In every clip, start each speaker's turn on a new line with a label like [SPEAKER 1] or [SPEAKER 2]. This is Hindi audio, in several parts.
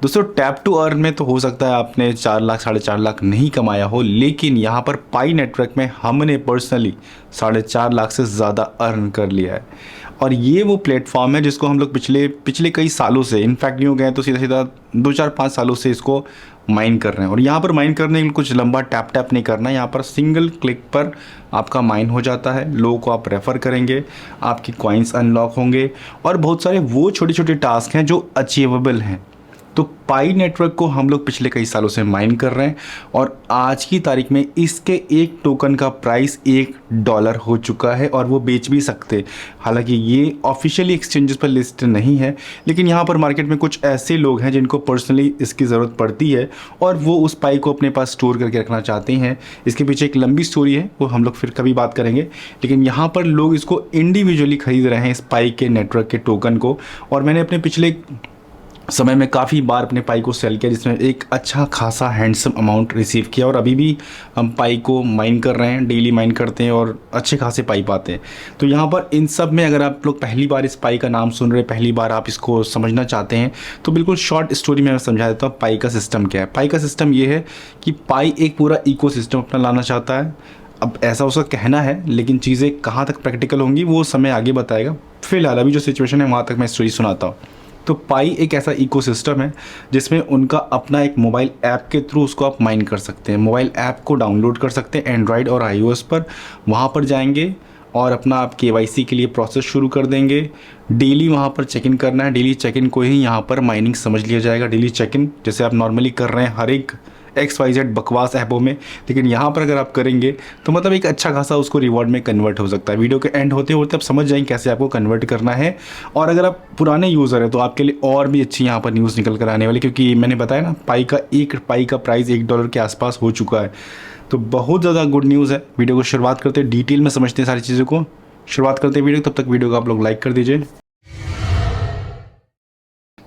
[SPEAKER 1] दोस्तों टैप टू अर्न में तो हो सकता है आपने 4 लाख 4.5 लाख नहीं कमाया हो, लेकिन यहाँ पर पाई नेटवर्क में हमने पर्सनली 4.5 लाख से ज़्यादा अर्न कर लिया है। और ये वो प्लेटफॉर्म है जिसको हम लोग पिछले पिछले कई सालों से, इनफैक्ट यूँ गए तो सीधा सीधा 2 4 5 सालों से इसको माइन कर रहे हैं। और यहाँ पर माइन करने के लिए कुछ लंबा टैप टैप नहीं करना है, यहाँ पर सिंगल क्लिक पर आपका माइन हो जाता है। लोगों को आप रेफ़र करेंगे, आपकी कॉइन्स अनलॉक होंगे और बहुत सारे वो छोटे छोटे टास्क हैं जो अचीवेबल हैं। तो पाई नेटवर्क को हम लोग पिछले कई सालों से माइन कर रहे हैं और आज की तारीख में इसके एक टोकन का प्राइस $1 हो चुका है और वो बेच भी सकते। हालांकि ये ऑफिशियली एक्सचेंजेस पर लिस्ट नहीं है, लेकिन यहाँ पर मार्केट में कुछ ऐसे लोग हैं जिनको पर्सनली इसकी ज़रूरत पड़ती है और वो उस पाई को अपने पास स्टोर करके रखना चाहते हैं। इसके पीछे एक लंबी स्टोरी है, वो हम लोग फिर कभी बात करेंगे। लेकिन यहाँ पर लोग इसको इंडिविजुअली खरीद रहे हैं, इस पाई के नेटवर्क के टोकन को। और मैंने अपने पिछले समय में काफ़ी बार अपने पाई को सेल किया, जिसमें एक अच्छा खासा हैंडसम अमाउंट रिसीव किया। और अभी भी हम पाई को माइन कर रहे हैं, डेली माइन करते हैं और अच्छे खासे पाई पाते हैं। तो यहाँ पर इन सब में अगर आप लोग पहली बार इस पाई का नाम सुन रहे, पहली बार आप इसको समझना चाहते हैं, तो बिल्कुल शॉर्ट स्टोरी में मैं समझा देता हूँ पाई का सिस्टम क्या है। पाई का सिस्टम ये है कि पाई एक पूरा इकोसिस्टम अपना लाना चाहता है। अब ऐसा उसका कहना है, लेकिन चीज़ें कहाँ तक प्रैक्टिकल होंगी वो समय आगे बताएगा। फिलहाल अभी जो सिचुएशन है वहाँ तक मैं स्टोरी सुनाता हूँ। तो पाई एक ऐसा इकोसिस्टम है जिसमें उनका अपना एक मोबाइल ऐप के थ्रू उसको आप माइन कर सकते हैं। मोबाइल ऐप को डाउनलोड कर सकते हैं एंड्रॉयड और iOS पर। वहाँ पर जाएंगे और अपना आप KYC के लिए प्रोसेस शुरू कर देंगे। डेली वहाँ पर चेक इन करना है, डेली चेक इन को ही यहाँ पर माइनिंग समझ लिया जाएगा। डेली चेक इन जैसे आप नॉर्मली कर रहे हैं हर एक XYZ बकवास ऐपों में, लेकिन यहाँ पर अगर आप करेंगे तो मतलब एक अच्छा खासा उसको रिवॉर्ड में कन्वर्ट हो सकता है। वीडियो के एंड होते होते आप समझ जाएंगे कैसे आपको कन्वर्ट करना है। और अगर आप पुराने यूज़र हैं तो आपके लिए और भी अच्छी यहाँ पर न्यूज़ निकल कर आने वाली, क्योंकि मैंने बताया ना एक पाई का प्राइस $1 के आसपास हो चुका है। तो बहुत ज़्यादा गुड न्यूज़ है। वीडियो को शुरुआत करते हैं, डिटेल में समझते हैं सारी चीज़ों को। शुरुआत करते हैं वीडियो, तब तक वीडियो को आप लोग लाइक कर दीजिए।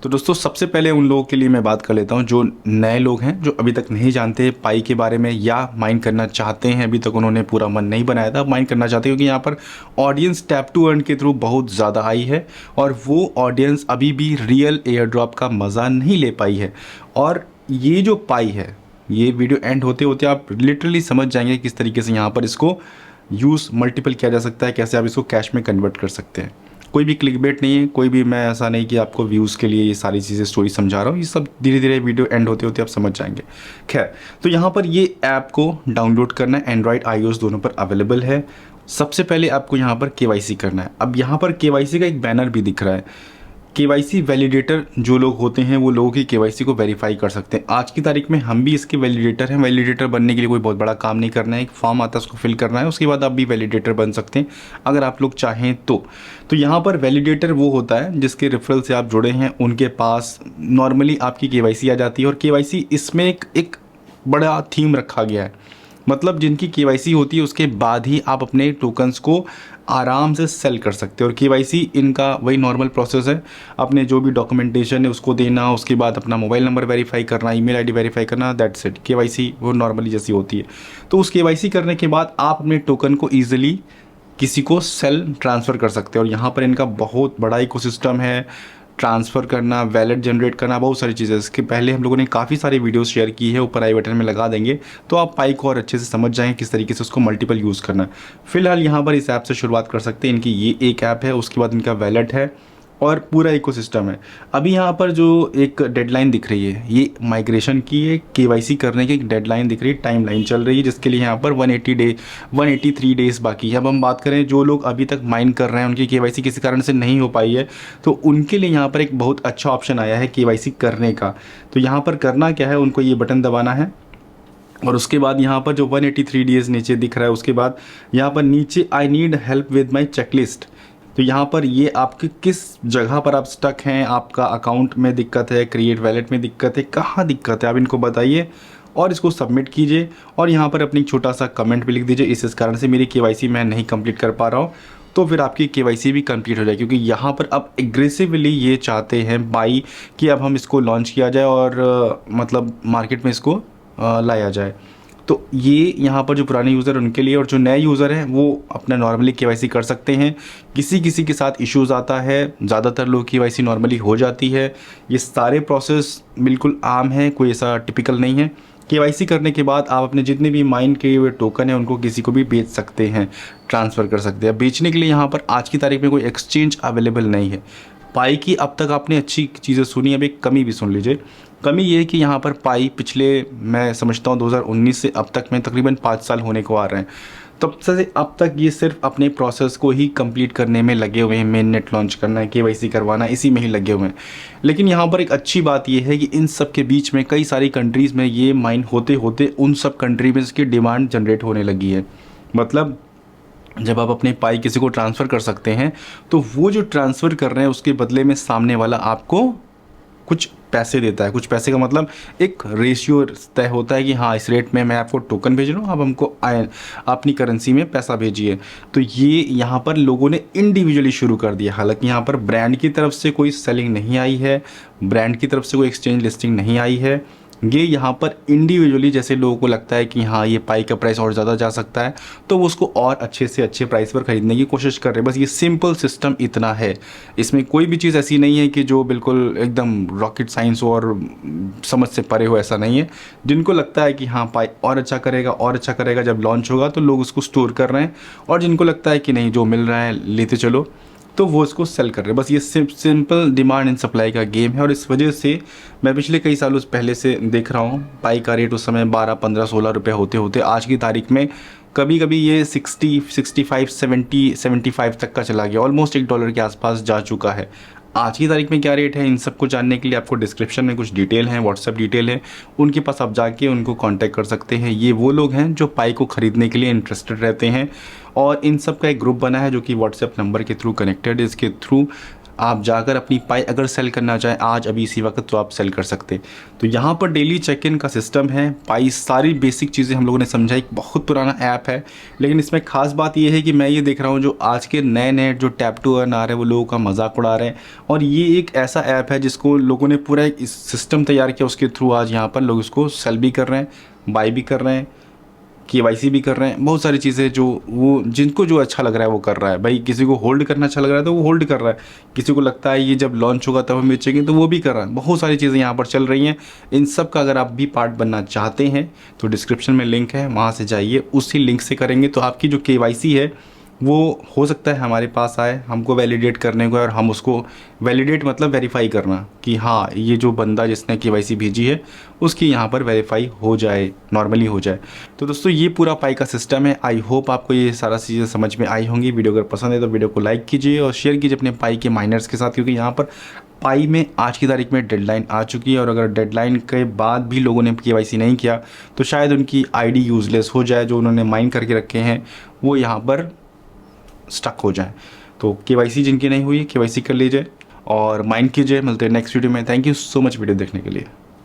[SPEAKER 1] तो दोस्तों सबसे पहले उन लोगों के लिए मैं बात कर लेता हूं जो नए लोग हैं, जो अभी तक नहीं जानते पाई के बारे में या माइन करना चाहते हैं। अभी तक उन्होंने पूरा मन नहीं बनाया था, माइन करना चाहते हैं, क्योंकि यहाँ पर ऑडियंस टैप टू अर्न के थ्रू बहुत ज़्यादा आई है और वो ऑडियंस अभी भी रियल एयर ड्रॉप का मज़ा नहीं ले पाई है। और ये जो पाई है, ये वीडियो एंड होते होते आप लिटरली समझ जाएंगे किस तरीके से यहाँ पर इसको यूज़ मल्टीपल किया जा सकता है, कैसे आप इसको कैश में कन्वर्ट कर सकते हैं। कोई भी क्लिकबेट नहीं है, कोई भी मैं ऐसा नहीं कि आपको व्यूज़ के लिए ये सारी चीज़ें स्टोरी समझा रहा हूँ। ये सब धीरे धीरे वीडियो एंड होते होते आप समझ जाएंगे। खैर, तो यहाँ पर ये ऐप को डाउनलोड करना है, एंड्रॉयड iOS दोनों पर अवेलेबल है। सबसे पहले आपको यहाँ पर KYC करना है। अब यहाँ पर KYC का एक बैनर भी दिख रहा है। KYC वैलिडेटर जो लोग होते हैं वो लोगों की KYC को वेरीफाई कर सकते हैं। आज की तारीख में हम भी इसके वैलिडेटर हैं। वैलिडेटर बनने के लिए कोई बहुत बड़ा काम नहीं करना है, एक फॉर्म आता है उसको फिल करना है, उसके बाद आप भी वैलिडेटर बन सकते हैं अगर आप लोग चाहें तो यहाँ पर वैलिडेटर वो होता है जिसके रेफरल से आप जुड़े हैं, उनके पास नॉर्मली आपकी KYC आ जाती है। और KYC इसमें एक बड़ा थीम रखा गया है, मतलब जिनकी KYC होती है उसके बाद ही आप अपने टोकन्स को आराम से सेल कर सकते हो। और KYC इनका वही नॉर्मल प्रोसेस है, अपने जो भी डॉक्यूमेंटेशन है उसको देना, उसके बाद अपना मोबाइल नंबर वेरीफाई करना, ईमेल आईडी वेरीफाई करना, दैट्स इट। KYC वो नॉर्मली जैसी होती है। तो उस KYC करने के बाद आप अपने टोकन को ईजिली किसी को सेल ट्रांसफ़र कर सकते हो। और यहाँ पर इनका बहुत बड़ा इकोसिस्टम है, ट्रांसफ़र करना, वैलेट जनरेट करना, बहुत सारी चीज़ें। इसके पहले हम लोगों ने काफ़ी सारी वीडियोस शेयर की है, ऊपर आई बटन में लगा देंगे, तो आप पाई को और अच्छे से समझ जाएंगे किस तरीके से उसको मल्टीपल यूज़ करना है। फिलहाल यहाँ पर इस ऐप से शुरुआत कर सकते हैं। इनकी ये एक ऐप है, उसके बाद इनका वैलेट है और पूरा इकोसिस्टम है। अभी यहाँ पर जो एक डेडलाइन दिख रही है, ये माइग्रेशन की है, KYC करने की एक डेडलाइन दिख रही है, टाइम लाइन चल रही है, जिसके लिए यहाँ पर 183 डेज़ बाकी है। अब हम बात करें जो लोग अभी तक माइन कर रहे हैं, उनकी KYC किसी कारण से नहीं हो पाई है, तो उनके लिए यहाँ पर एक बहुत अच्छा ऑप्शन आया है KYC करने का। तो यहाँ पर करना क्या है, उनको ये बटन दबाना है और उसके बाद यहाँ पर जो 183 डेज़ नीचे दिख रहा है, उसके बाद यहाँ पर नीचे I need help with my checklist. तो यहाँ पर ये आपके किस जगह पर आप स्टक हैं, आपका अकाउंट में दिक्कत है, क्रिएट वैलेट में दिक्कत है, कहाँ दिक्कत है, आप इनको बताइए और इसको सबमिट कीजिए। और यहाँ पर अपनी छोटा सा कमेंट भी लिख दीजिए, इस कारण से मेरी KYC मैं नहीं कंप्लीट कर पा रहा हूँ, तो फिर आपकी KYC भी कंप्लीट हो जाए। क्योंकि यहाँ पर अब एग्रेसिवली ये चाहते हैं बाई कि अब हम इसको लॉन्च किया जाए और मतलब मार्केट में इसको लाया जाए। तो ये यहाँ पर जो पुराने यूज़र उनके लिए, और जो नए यूज़र हैं वो अपना नॉर्मली केवाईसी कर सकते हैं। किसी किसी के साथ इश्यूज़ आता है, ज़्यादातर लोग केवाईसी नॉर्मली हो जाती है। ये सारे प्रोसेस बिल्कुल आम है, कोई ऐसा टिपिकल नहीं है। केवाईसी करने के बाद आप अपने जितने भी माइन किए हुए टोकन हैं उनको किसी को भी बेच सकते हैं, ट्रांसफ़र कर सकते हैं। बेचने के लिए यहाँ पर आज की तारीख में कोई एक्सचेंज अवेलेबल नहीं है। पाई की अब तक आपने अच्छी चीज़ें सुनी, अब एक कमी भी सुन लीजिए। कमी ये है कि यहाँ पर पाई पिछले, मैं समझता हूँ 2019 से अब तक में तकरीबन 5 साल होने को आ रहे हैं, तब से अब तक ये सिर्फ अपने प्रोसेस को ही कंप्लीट करने में लगे हुए हैं। मेन नेट लॉन्च करना है, केवाईसी करवाना, इसी में ही लगे हुए हैं। लेकिन यहाँ पर एक अच्छी बात ये है कि इन सब के बीच में कई सारी कंट्रीज़ में ये माइन होते होते उन सब कंट्री में इसकी डिमांड जनरेट होने लगी है। मतलब जब आप अपने पाई किसी को ट्रांसफ़र कर सकते हैं तो वो जो ट्रांसफ़र कर रहे हैं उसके बदले में सामने वाला आपको कुछ पैसे देता है। कुछ पैसे का मतलब एक रेशियो तय होता है कि हाँ, इस रेट में मैं आपको टोकन भेज रहा हूँ, आप हमको अपनी करेंसी में पैसा भेजिए। तो ये यहाँ पर लोगों ने इंडिविजुअली शुरू कर दिया। हालांकि यहाँ पर ब्रांड की तरफ से कोई सेलिंग नहीं आई है, ब्रांड की तरफ से कोई एक्सचेंज लिस्टिंग नहीं आई है। ये यहाँ पर इंडिविजुअली जैसे लोगों को लगता है कि हाँ, ये पाई का प्राइस और ज़्यादा जा सकता है तो वो उसको और अच्छे से अच्छे प्राइस पर ख़रीदने की कोशिश कर रहे हैं। बस ये सिंपल सिस्टम इतना है, इसमें कोई भी चीज़ ऐसी नहीं है कि जो बिल्कुल एकदम रॉकेट साइंस हो और समझ से परे हो, ऐसा नहीं है। जिनको लगता है कि हाँ, पाई और अच्छा करेगा और अच्छा करेगा जब लॉन्च होगा, तो लोग उसको स्टोर कर रहे हैं, और जिनको लगता है कि नहीं, जो मिल रहा है लेते चलो, तो वो इसको सेल कर रहे हैं। बस ये सिंपल डिमांड एंड सप्लाई का गेम है। और इस वजह से मैं पिछले कई सालों से पहले से देख रहा हूँ, पाई का रेट उस समय 12, 15, 16 रुपये होते होते आज की तारीख में कभी कभी ये 60, 65, 70, 75 तक का चला गया। ऑलमोस्ट $1 के आसपास जा चुका है। आज की तारीख में क्या रेट है, इन सबको जानने के लिए आपको डिस्क्रिप्शन में कुछ डिटेल हैं, व्हाट्सएप डिटेल है, उनके पास आप जाके उनको कांटेक्ट कर सकते हैं। ये वो लोग हैं जो पाई को ख़रीदने के लिए इंटरेस्टेड रहते हैं, और इन सब का एक ग्रुप बना है जो कि व्हाट्सएप नंबर के थ्रू कनेक्टेड है। इसके थ्रू आप जाकर अपनी पाई अगर सेल करना चाहें आज अभी इसी वक्त, तो आप सेल कर सकते। तो यहाँ पर डेली चेक इन का सिस्टम है। पाई सारी बेसिक चीज़ें हम लोगों ने समझाई। बहुत पुराना ऐप है, लेकिन इसमें ख़ास बात ये है कि मैं ये देख रहा हूँ जो आज के नए नए जो टैप टू अर्न आ रहे हैं वो लोगों का मजाक उड़ा रहे हैं। और ये एक ऐसा ऐप है जिसको लोगों ने पूरा एक सिस्टम तैयार किया, उसके थ्रू आज यहाँ पर लोग इसको सेल भी कर रहे हैं, बाई भी कर रहे हैं, केवाईसी भी कर रहे हैं। बहुत सारी चीज़ें जो वो जिनको जो अच्छा लग रहा है वो कर रहा है। भाई किसी को होल्ड करना अच्छा लग रहा है तो वो होल्ड कर रहा है, किसी को लगता है ये जब लॉन्च होगा तब हम बेचेंगे तो वो भी कर रहा है। बहुत सारी चीज़ें यहाँ पर चल रही हैं। इन सब का अगर आप भी पार्ट बनना चाहते हैं तो डिस्क्रिप्शन में लिंक है, वहाँ से जाइए, उसी लिंक से करेंगे तो आपकी जो केवाईसी है वो हो सकता है हमारे पास आए हमको वैलिडेट करने को, और हम उसको वैलिडेट मतलब वेरीफाई करना कि हाँ, ये जो बंदा जिसने केवाईसी भेजी है उसकी यहाँ पर वेरीफाई हो जाए, नॉर्मली हो जाए। तो दोस्तों ये पूरा पाई का सिस्टम है। आई होप आपको ये सारा चीज़ें समझ में आई होंगी। वीडियो अगर पसंद है तो वीडियो को लाइक कीजिए और शेयर कीजिए अपने पाई के माइनर्स के साथ, क्योंकि यहाँ पर पाई में आज की तारीख में डेडलाइन आ चुकी है, और अगर डेडलाइन के बाद भी लोगों ने केवाईसी नहीं किया तो शायद उनकी आईडी यूज़लेस हो जाए, जो उन्होंने माइन करके रखे हैं वो यहाँ पर स्टक हो जाए। तो केवाईसी जिनकी नहीं हुई है केवाईसी कर लीजिए और माइंड कीजिए। मिलते हैं नेक्स्ट वीडियो में। Thank you so much video देखने के लिए।